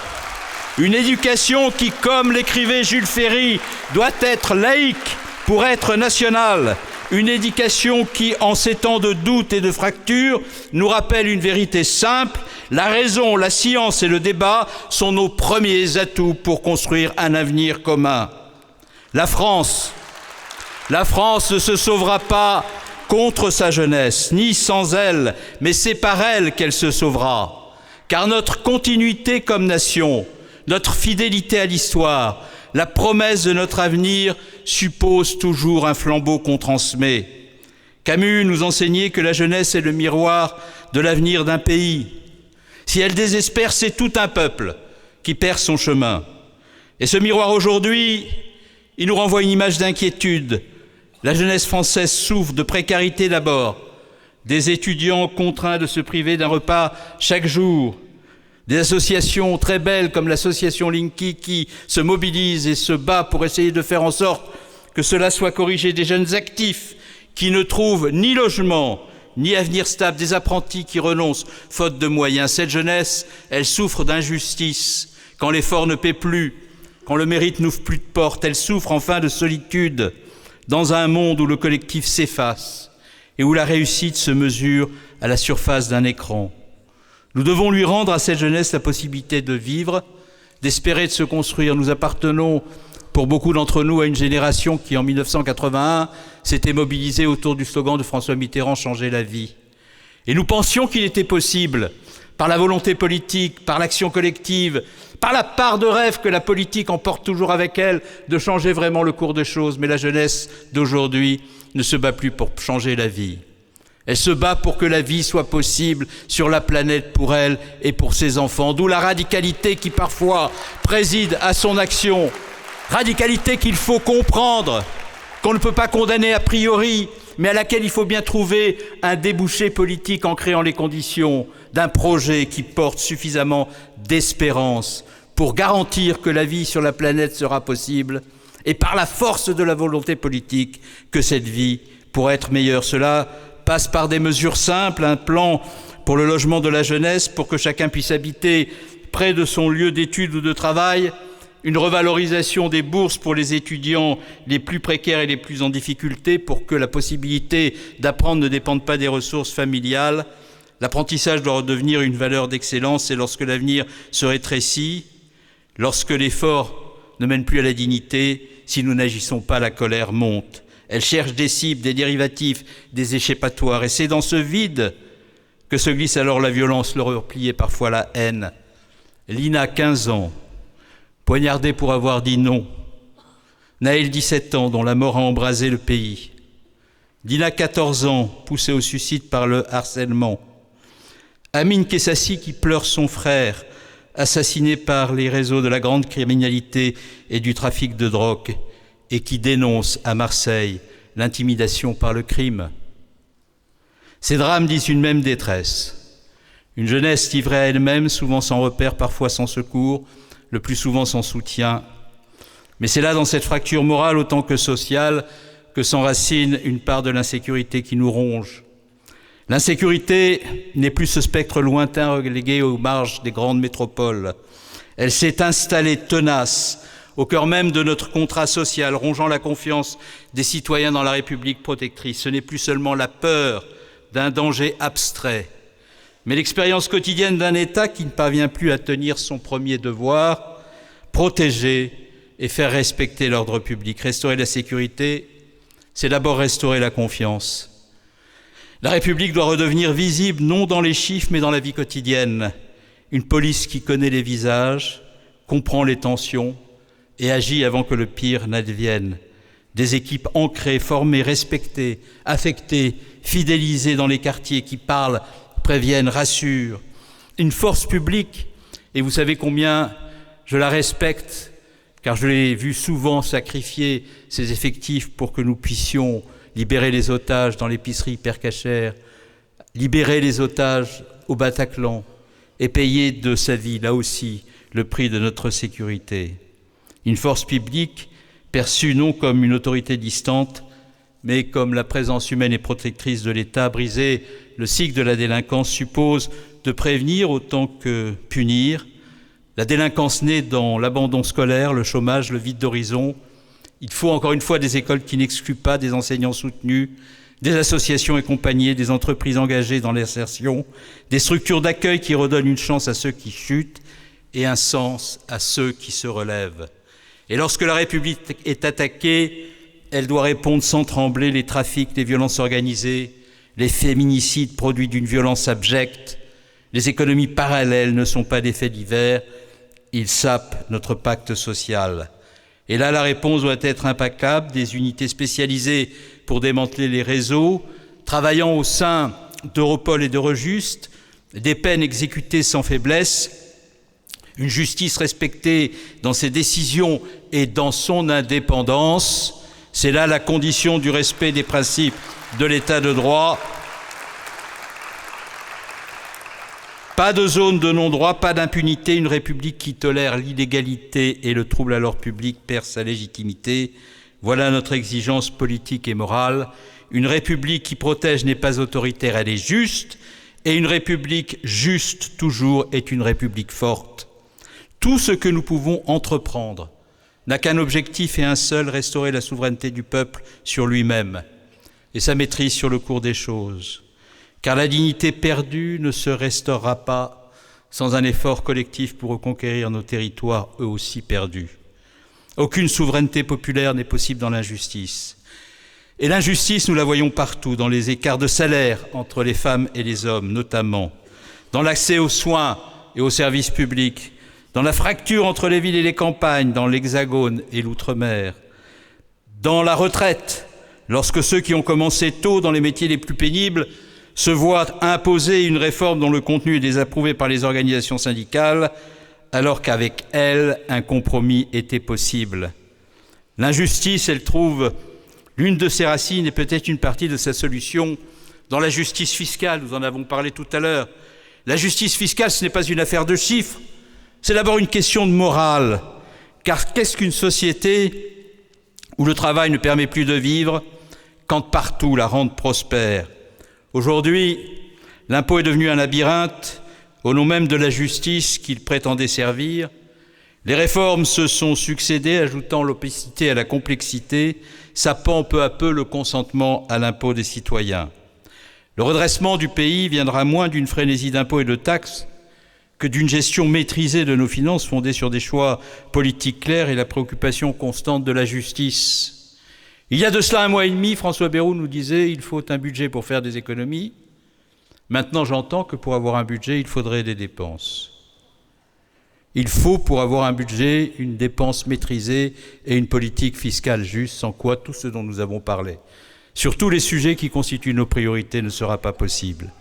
Une éducation qui, comme l'écrivait Jules Ferry, doit être laïque pour être nationale. Une éducation qui, en ces temps de doute et de fracture, nous rappelle une vérité simple. La raison, la science et le débat sont nos premiers atouts pour construire un avenir commun. La France ne se sauvera pas contre sa jeunesse, ni sans elle, mais c'est par elle qu'elle se sauvera. Car notre continuité comme nation, notre fidélité à l'histoire, la promesse de notre avenir suppose toujours un flambeau qu'on transmet. Camus nous enseignait que la jeunesse est le miroir de l'avenir d'un pays. Si elle désespère, c'est tout un peuple qui perd son chemin. Et ce miroir aujourd'hui, il nous renvoie une image d'inquiétude. La jeunesse française souffre de précarité d'abord, des étudiants contraints de se priver d'un repas chaque jour, des associations très belles comme l'association Linky qui se mobilise et se bat pour essayer de faire en sorte que cela soit corrigé, des jeunes actifs qui ne trouvent ni logement, ni avenir stable, des apprentis qui renoncent faute de moyens. Cette jeunesse, elle souffre d'injustice quand l'effort ne paie plus, quand le mérite n'ouvre plus de portes. Elle souffre enfin de solitude dans un monde où le collectif s'efface et où la réussite se mesure à la surface d'un écran. Nous devons lui rendre à cette jeunesse la possibilité de vivre, d'espérer, de se construire. Nous appartenons, pour beaucoup d'entre nous, à une génération qui, en 1981, s'était mobilisée autour du slogan de François Mitterrand « Changer la vie ». Et nous pensions qu'il était possible, par la volonté politique, par l'action collective, par la part de rêve que la politique emporte toujours avec elle, de changer vraiment le cours des choses. Mais la jeunesse d'aujourd'hui ne se bat plus pour changer la vie. Elle se bat pour que la vie soit possible sur la planète pour elle et pour ses enfants. D'où la radicalité qui parfois préside à son action. Radicalité qu'il faut comprendre, qu'on ne peut pas condamner a priori, mais à laquelle il faut bien trouver un débouché politique en créant les conditions d'un projet qui porte suffisamment d'espérance pour garantir que la vie sur la planète sera possible et par la force de la volonté politique que cette vie pourra être meilleure. Cela passe par des mesures simples, un plan pour le logement de la jeunesse, pour que chacun puisse habiter près de son lieu d'études ou de travail, une revalorisation des bourses pour les étudiants les plus précaires et les plus en difficulté, pour que la possibilité d'apprendre ne dépende pas des ressources familiales. L'apprentissage doit redevenir une valeur d'excellence, et lorsque l'avenir se rétrécit, lorsque l'effort ne mène plus à la dignité, si nous n'agissons pas, la colère monte. Elle cherche des cibles, des dérivatifs, des échappatoires. Et c'est dans ce vide que se glisse alors la violence, le repli et parfois la haine. Lina, 15 ans, poignardée pour avoir dit non. Naël, 17 ans, dont la mort a embrasé le pays. Dina, 14 ans, poussée au suicide par le harcèlement. Amine Kessassi qui pleure son frère, assassiné par les réseaux de la grande criminalité et du trafic de drogue, et qui dénonce à Marseille l'intimidation par le crime. Ces drames disent une même détresse. Une jeunesse livrée à elle-même, souvent sans repère, parfois sans secours, le plus souvent sans soutien. Mais c'est là, dans cette fracture morale autant que sociale, que s'enracine une part de l'insécurité qui nous ronge. L'insécurité n'est plus ce spectre lointain relégué aux marges des grandes métropoles. Elle s'est installée tenace au cœur même de notre contrat social, rongeant la confiance des citoyens dans la République protectrice. Ce n'est plus seulement la peur d'un danger abstrait, mais l'expérience quotidienne d'un État qui ne parvient plus à tenir son premier devoir, protéger et faire respecter l'ordre public. Restaurer la sécurité, c'est d'abord restaurer la confiance. La République doit redevenir visible, non dans les chiffres, mais dans la vie quotidienne. Une police qui connaît les visages, comprend les tensions et agit avant que le pire n'advienne. Des équipes ancrées, formées, respectées, affectées, fidélisées dans les quartiers qui parlent, préviennent, rassurent. Une force publique, et vous savez combien je la respecte, car je l'ai vu souvent sacrifier ses effectifs pour que nous puissions libérer les otages dans l'épicerie Père Cachère, libérer les otages au Bataclan et payer de sa vie, là aussi, le prix de notre sécurité. Une force publique perçue non comme une autorité distante, mais comme la présence humaine et protectrice de l'État. Briser le cycle de la délinquance suppose de prévenir autant que punir. La délinquance naît dans l'abandon scolaire, le chômage, le vide d'horizon. Il faut encore une fois des écoles qui n'excluent pas, des enseignants soutenus, des associations accompagnées, des entreprises engagées dans l'insertion, des structures d'accueil qui redonnent une chance à ceux qui chutent et un sens à ceux qui se relèvent. Et lorsque la République est attaquée, elle doit répondre sans trembler. Les trafics, les violences organisées, les féminicides produits d'une violence abjecte, les économies parallèles ne sont pas des faits divers, ils sapent notre pacte social. Et là, la réponse doit être implacable, des unités spécialisées pour démanteler les réseaux, travaillant au sein d'Europol et d'Eurojust, des peines exécutées sans faiblesse, une justice respectée dans ses décisions et dans son indépendance. C'est là la condition du respect des principes de l'État de droit. Pas de zone de non-droit, pas d'impunité. Une République qui tolère l'illégalité et le trouble à l'ordre public perd sa légitimité. Voilà notre exigence politique et morale. Une République qui protège n'est pas autoritaire, elle est juste. Et une République juste, toujours, est une République forte. Tout ce que nous pouvons entreprendre n'a qu'un objectif et un seul, restaurer la souveraineté du peuple sur lui-même et sa maîtrise sur le cours des choses. Car la dignité perdue ne se restaurera pas sans un effort collectif pour reconquérir nos territoires, eux aussi perdus. Aucune souveraineté populaire n'est possible dans l'injustice. Et l'injustice, nous la voyons partout, dans les écarts de salaire entre les femmes et les hommes, notamment, dans l'accès aux soins et aux services publics, dans la fracture entre les villes et les campagnes, dans l'Hexagone et l'Outre-mer, dans la retraite, lorsque ceux qui ont commencé tôt dans les métiers les plus pénibles se voient imposer une réforme dont le contenu est désapprouvé par les organisations syndicales, alors qu'avec elles, un compromis était possible. L'injustice, elle trouve l'une de ses racines et peut-être une partie de sa solution dans la justice fiscale. Nous en avons parlé tout à l'heure. La justice fiscale, ce n'est pas une affaire de chiffres. C'est d'abord une question de morale, car qu'est-ce qu'une société où le travail ne permet plus de vivre quand partout la rente prospère? Aujourd'hui, l'impôt est devenu un labyrinthe au nom même de la justice qu'il prétendait servir. Les réformes se sont succédé, ajoutant l'opacité à la complexité, sapant peu à peu le consentement à l'impôt des citoyens. Le redressement du pays viendra moins d'une frénésie d'impôts et de taxes que d'une gestion maîtrisée de nos finances fondée sur des choix politiques clairs et la préoccupation constante de la justice. Il y a de cela 1 mois et demi, François Bayrou nous disait « il faut un budget pour faire des économies ». Maintenant, j'entends que pour avoir un budget, il faudrait des dépenses. Il faut, pour avoir un budget, une dépense maîtrisée et une politique fiscale juste, sans quoi tout ce dont nous avons parlé, sur tous les sujets qui constituent nos priorités, ne sera pas possible.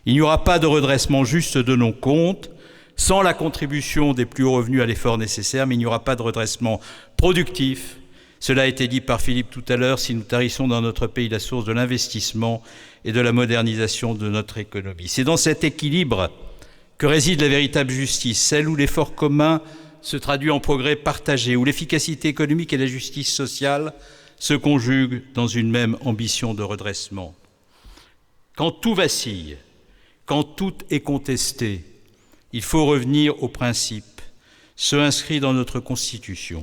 Il n'y aura pas de redressement juste de nos comptes, sans la contribution des plus hauts revenus à l'effort nécessaire, mais il n'y aura pas de redressement productif. Cela a été dit par Philippe tout à l'heure, si nous tarissons dans notre pays la source de l'investissement et de la modernisation de notre économie. C'est dans cet équilibre que réside la véritable justice, celle où l'effort commun se traduit en progrès partagé, où l'efficacité économique et la justice sociale se conjuguent dans une même ambition de redressement. Quand tout vacille, quand tout est contesté, il faut revenir aux principes, ceux inscrits dans notre Constitution.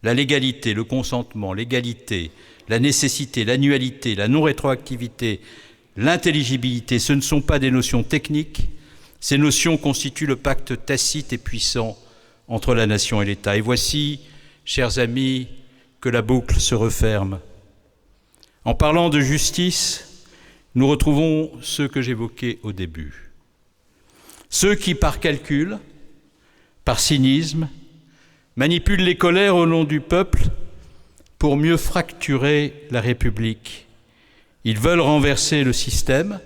La légalité, le consentement, l'égalité, la nécessité, l'annualité, la non-rétroactivité, l'intelligibilité, ce ne sont pas des notions techniques. Ces notions constituent le pacte tacite et puissant entre la nation et l'État. Et voici, chers amis, que la boucle se referme. En parlant de justice, nous retrouvons ceux que j'évoquais au début. Ceux qui, par calcul, par cynisme, manipulent les colères au nom du peuple pour mieux fracturer la République. Ils veulent renverser le système.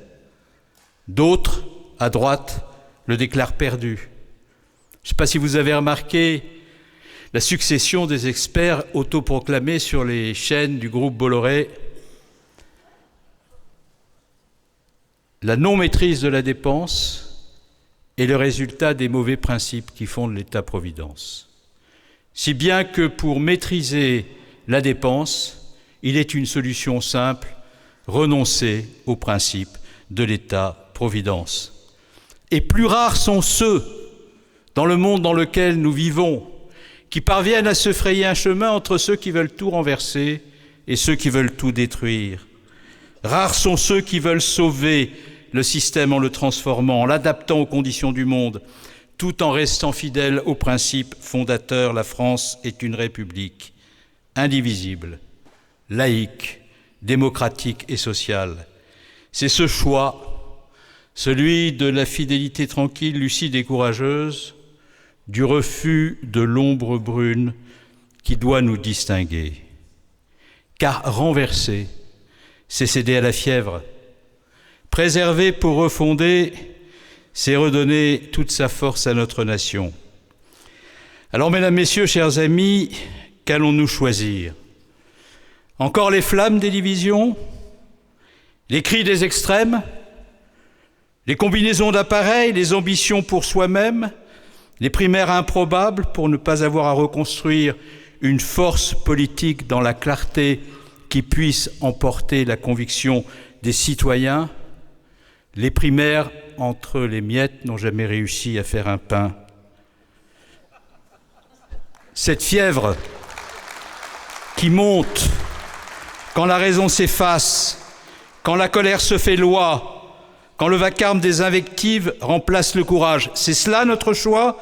D'autres, à droite, le déclarent perdu. Je ne sais pas si vous avez remarqué la succession des experts autoproclamés sur les chaînes du groupe Bolloré. La non-maîtrise de la dépense est le résultat des mauvais principes qui fondent l'État-providence. Si bien que pour maîtriser la dépense, il est une solution simple, renoncer au principe de l'État-providence. Et plus rares sont ceux, dans le monde dans lequel nous vivons, qui parviennent à se frayer un chemin entre ceux qui veulent tout renverser et ceux qui veulent tout détruire. Rares sont ceux qui veulent sauver le système en le transformant, en l'adaptant aux conditions du monde, tout en restant fidèles aux principes fondateurs. La France est une république indivisible, laïque, démocratique et sociale. C'est ce choix, celui de la fidélité tranquille, lucide et courageuse, du refus de l'ombre brune qui doit nous distinguer. Car renverser, c'est céder à la fièvre. Préserver pour refonder, c'est redonner toute sa force à notre nation. Alors, mesdames, messieurs, chers amis, qu'allons-nous choisir? Encore les flammes des divisions? Les cris des extrêmes? Les combinaisons d'appareils? Les ambitions pour soi-même? Les primaires improbables pour ne pas avoir à reconstruire une force politique dans la clarté qui puisse emporter la conviction des citoyens? Les primaires entre les miettes n'ont jamais réussi à faire un pain. Cette fièvre qui monte quand la raison s'efface, quand la colère se fait loi, quand le vacarme des invectives remplace le courage, c'est cela notre choix?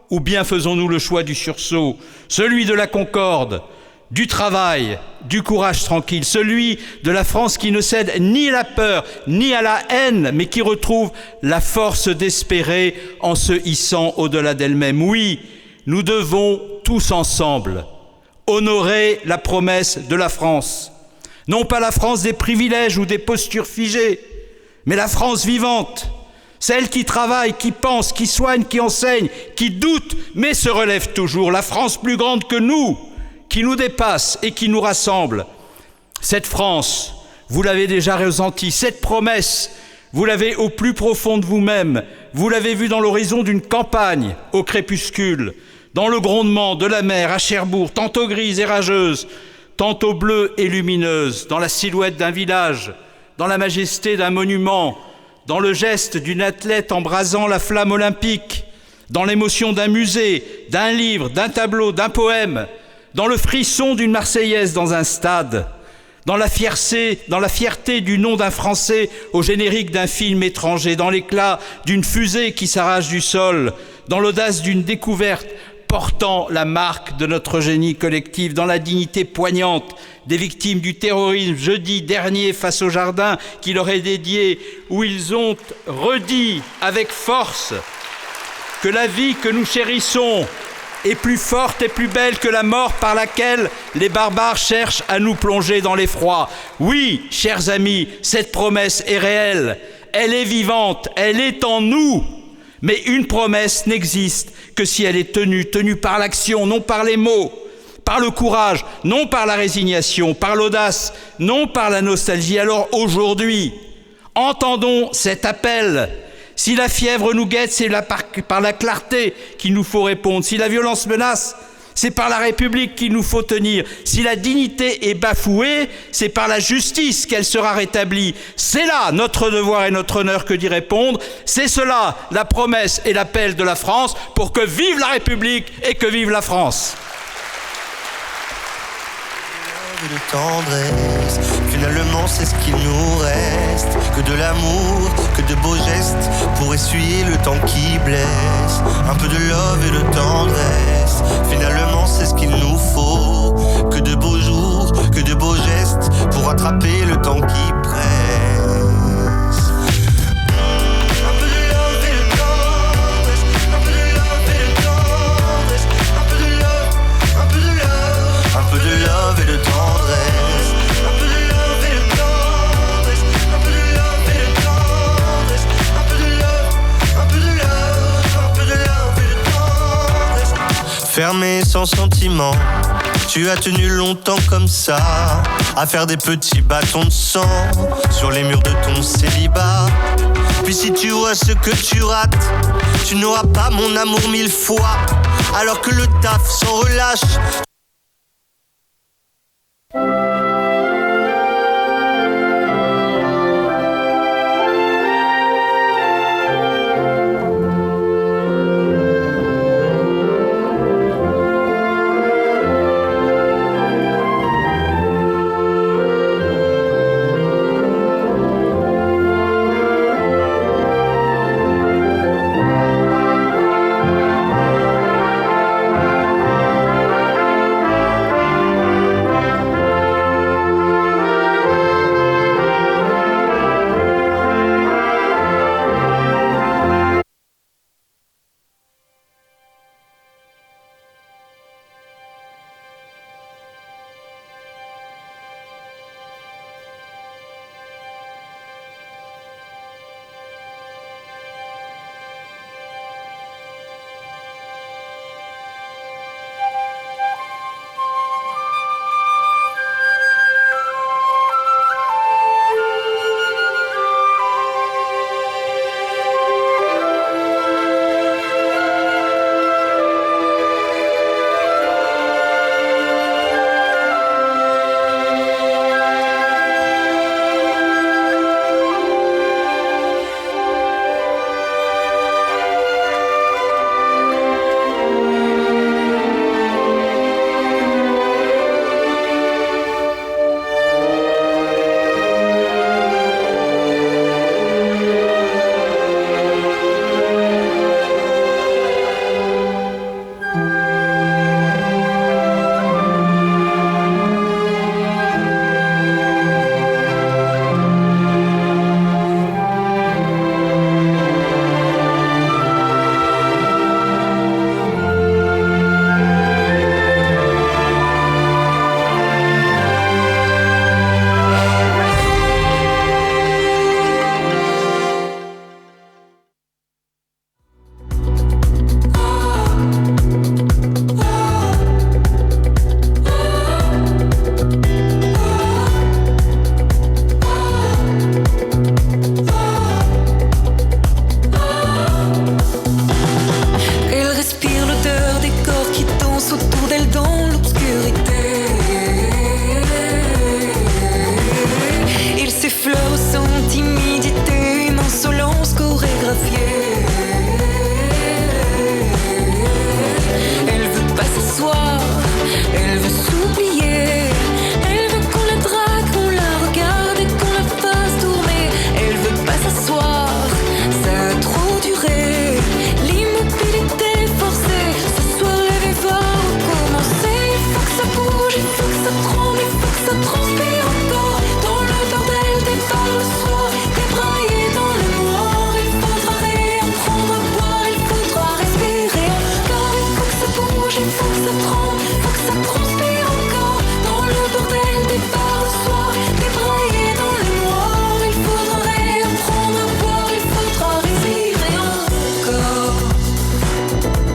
Ou bien faisons-nous le choix du sursaut, celui de la concorde, du travail, du courage tranquille, celui de la France qui ne cède ni à la peur, ni à la haine, mais qui retrouve la force d'espérer en se hissant au-delà d'elle-même? Oui, nous devons tous ensemble honorer la promesse de la France. Non pas la France des privilèges ou des postures figées, mais la France vivante, celle qui travaille, qui pense, qui soigne, qui enseigne, qui doute, mais se relève toujours. La France plus grande que nous, qui nous dépasse et qui nous rassemble. Cette France, vous l'avez déjà ressentie, cette promesse, vous l'avez au plus profond de vous-même, vous l'avez vue dans l'horizon d'une campagne, au crépuscule, dans le grondement de la mer à Cherbourg, tantôt grise et rageuse, tantôt bleue et lumineuse, dans la silhouette d'un village, dans la majesté d'un monument, dans le geste d'une athlète embrasant la flamme olympique, dans l'émotion d'un musée, d'un livre, d'un tableau, d'un poème, dans le frisson d'une Marseillaise dans un stade, dans la fierté du nom d'un Français au générique d'un film étranger, dans l'éclat d'une fusée qui s'arrache du sol, dans l'audace d'une découverte portant la marque de notre génie collectif, dans la dignité poignante des victimes du terrorisme jeudi dernier face au jardin qui leur est dédié, où ils ont redit avec force que la vie que nous chérissons est plus forte et plus belle que la mort par laquelle les barbares cherchent à nous plonger dans l'effroi. Oui, chers amis, cette promesse est réelle, elle est vivante, elle est en nous. Mais une promesse n'existe que si elle est tenue par l'action, non par les mots, par le courage, non par la résignation, par l'audace, non par la nostalgie. Alors aujourd'hui, entendons cet appel. Si la fièvre nous guette, c'est par la clarté qu'il nous faut répondre. Si la violence menace, c'est par la République qu'il nous faut tenir. Si la dignité est bafouée, c'est par la justice qu'elle sera rétablie. C'est là notre devoir et notre honneur que d'y répondre. C'est cela la promesse et l'appel de la France pour que vive la République et que vive la France. De tendresse, finalement c'est ce qu'il nous reste, que de l'amour, que de beaux gestes pour essuyer le temps qui blesse, un peu de love et de tendresse, finalement c'est ce qu'il nous faut, que de beaux jours, que de beaux gestes pour rattraper le temps qui presse. Fermé sans sentiment, tu as tenu longtemps comme ça, à faire des petits bâtons de sang sur les murs de ton célibat. Puis si tu vois ce que tu rates, tu n'auras pas mon amour 1000 fois. Alors que le taf s'en relâche,